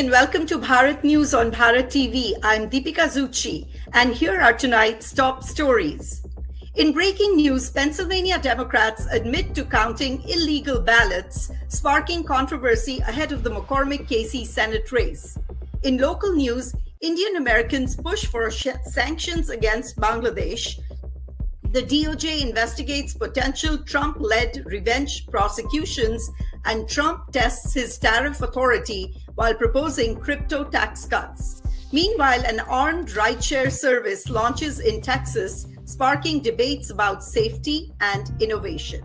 and welcome to Bharat News on Bharat TV. I'm Deepika Zucchi, and here are tonight's top stories. In breaking news, Pennsylvania Democrats admit to counting illegal ballots, sparking controversy ahead of the McCormick-Casey Senate race. In local news, Indian Americans push for sanctions against Bangladesh. The DOJ investigates potential Trump-led revenge prosecutions, and Trump tests his tariff authority while proposing crypto tax cuts. Meanwhile, an armed rideshare service launches in Texas, sparking debates about safety and innovation.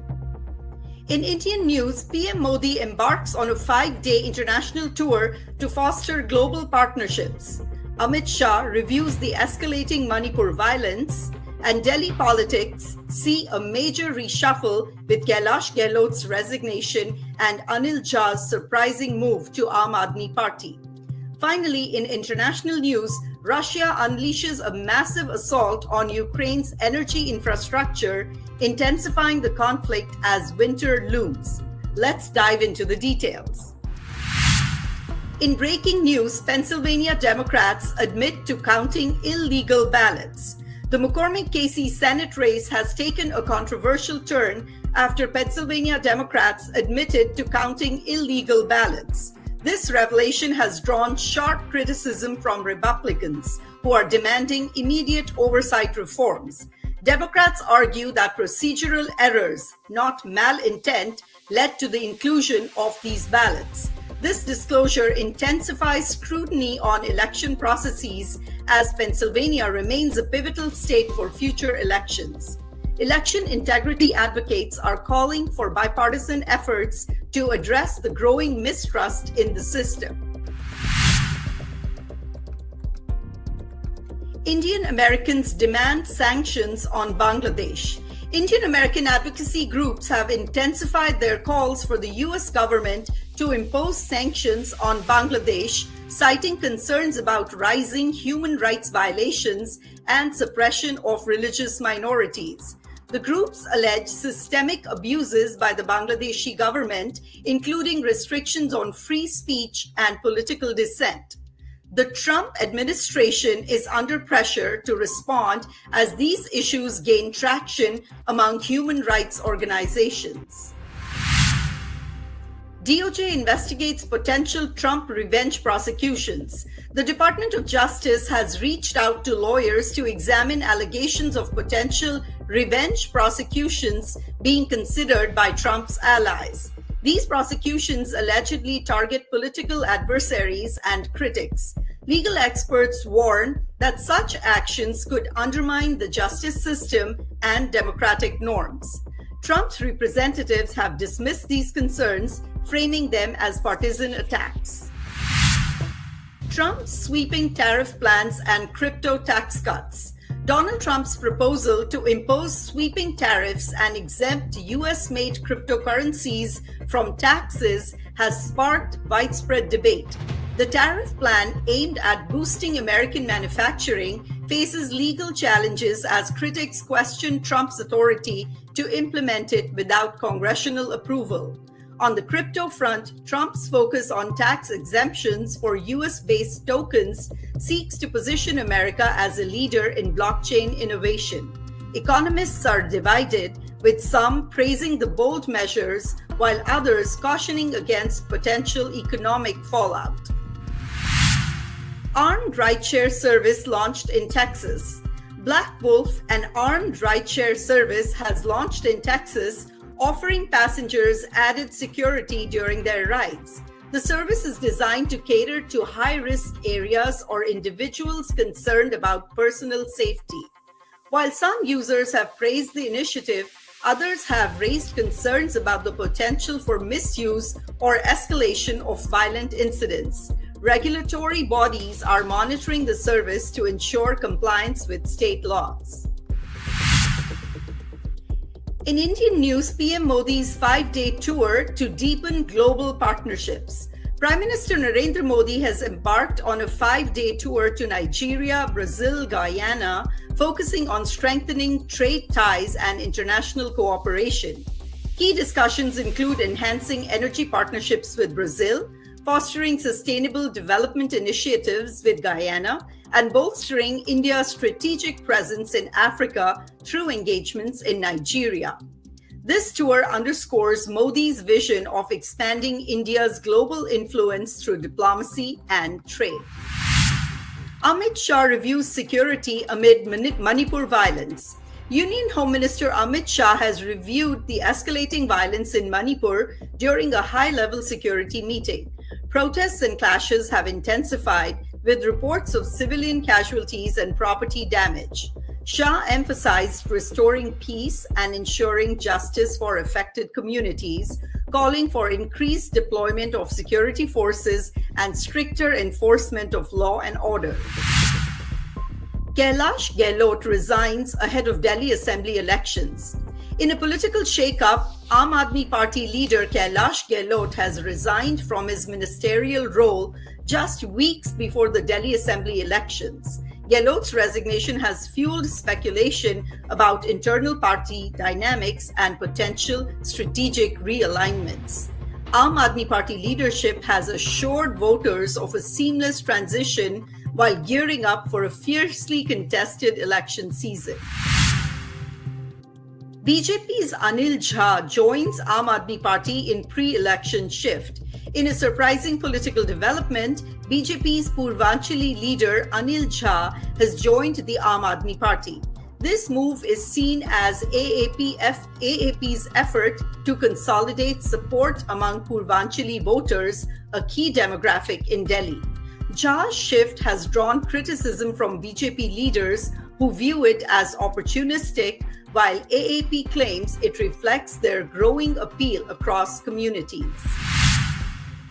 In Indian news, PM Modi embarks on a 5-day international tour to foster global partnerships. Amit Shah reviews the escalating Manipur violence, and Delhi politics see a major reshuffle with Kailash Gehlot's resignation and Anil Jha's surprising move to Aam Aadmi Party. Finally, in international news, Russia unleashes a massive assault on Ukraine's energy infrastructure, intensifying the conflict as winter looms. Let's dive into the details. In breaking news, Pennsylvania Democrats admit to counting illegal ballots. The McCormick-Casey Senate race has taken a controversial turn after Pennsylvania Democrats admitted to counting illegal ballots. This revelation has drawn sharp criticism from Republicans, who are demanding immediate oversight reforms. Democrats argue that procedural errors, not malintent, led to the inclusion of these ballots. This disclosure intensifies scrutiny on election processes as Pennsylvania remains a pivotal state for future elections. Election integrity advocates are calling for bipartisan efforts to address the growing mistrust in the system. Indian Americans demand sanctions on Bangladesh. Indian American advocacy groups have intensified their calls for the U.S. government to impose sanctions on Bangladesh, citing concerns about rising human rights violations and suppression of religious minorities. The groups allege systemic abuses by the Bangladeshi government, including restrictions on free speech and political dissent. The Trump administration is under pressure to respond as these issues gain traction among human rights organizations. DOJ investigates potential Trump revenge prosecutions. The Department of Justice has reached out to lawyers to examine allegations of potential revenge prosecutions being considered by Trump's allies. These prosecutions allegedly target political adversaries and critics. Legal experts warn that such actions could undermine the justice system and democratic norms. Trump's representatives have dismissed these concerns, framing them as partisan attacks. Trump's sweeping tariff plans and crypto tax cuts. Donald Trump's proposal to impose sweeping tariffs and exempt US-made cryptocurrencies from taxes has sparked widespread debate. The tariff plan, aimed at boosting American manufacturing, faces legal challenges as critics question Trump's authority to implement it without congressional approval. On the crypto front, Trump's focus on tax exemptions for US-based tokens seeks to position America as a leader in blockchain innovation. Economists are divided, with some praising the bold measures while others cautioning against potential economic fallout. Armed rideshare service launched in Texas. Black Wolf, an armed rideshare service, has launched in Texas, offering passengers added security during their rides. The service is designed to cater to high-risk areas or individuals concerned about personal safety. While some users have praised the initiative, others have raised concerns about the potential for misuse or escalation of violent incidents. Regulatory bodies are monitoring the service to ensure compliance with state laws. In Indian news, PM Modi's 5-day tour to deepen global partnerships. Prime Minister Narendra Modi has embarked on a 5-day tour to Nigeria, Brazil, Guyana, focusing on strengthening trade ties and international cooperation. Key discussions include enhancing energy partnerships with Brazil, fostering sustainable development initiatives with Guyana, and bolstering India's strategic presence in Africa through engagements in Nigeria. This tour underscores Modi's vision of expanding India's global influence through diplomacy and trade. Amit Shah reviews security amid Manipur violence. Union Home Minister Amit Shah has reviewed the escalating violence in Manipur during a high-level security meeting. Protests and clashes have intensified, with reports of civilian casualties and property damage. Shah emphasized restoring peace and ensuring justice for affected communities, calling for increased deployment of security forces and stricter enforcement of law and order. Kailash Gehlot resigns ahead of Delhi Assembly elections. In a political shake-up, Aam Aadmi Party leader Kailash Gehlot has resigned from his ministerial role just weeks before the Delhi Assembly elections. Gehlot's resignation has fueled speculation about internal party dynamics and potential strategic realignments. Aam Aadmi Party leadership has assured voters of a seamless transition while gearing up for a fiercely contested election season. BJP's Anil Shah joins Aam Aadmi Party in pre-election shift. In a surprising political development, BJP's Purvanchali leader Anil Shah has joined the Aam Aadmi Party. This move is seen as AAP's effort to consolidate support among Purvanchali voters, a key demographic in Delhi. Shah's shift has drawn criticism from BJP leaders who view it as opportunistic, while AAP claims it reflects their growing appeal across communities.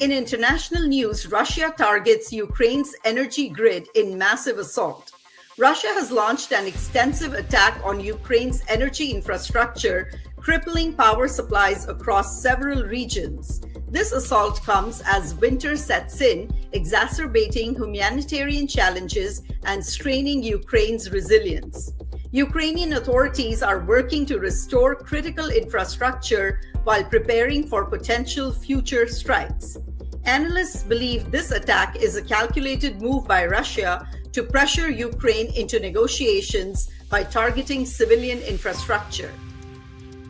In international news, Russia targets Ukraine's energy grid in massive assault. Russia has launched an extensive attack on Ukraine's energy infrastructure, crippling power supplies across several regions. This assault comes as winter sets in, exacerbating humanitarian challenges and straining Ukraine's resilience. Ukrainian authorities are working to restore critical infrastructure while preparing for potential future strikes. Analysts believe this attack is a calculated move by Russia to pressure Ukraine into negotiations by targeting civilian infrastructure.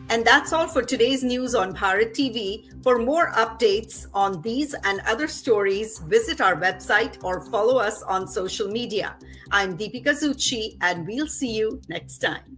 And that's all for today's news on Bharat TV. For more updates on these and other stories, visit our website or follow us on social media. I'm Deepika Zucchi, and we'll see you next time.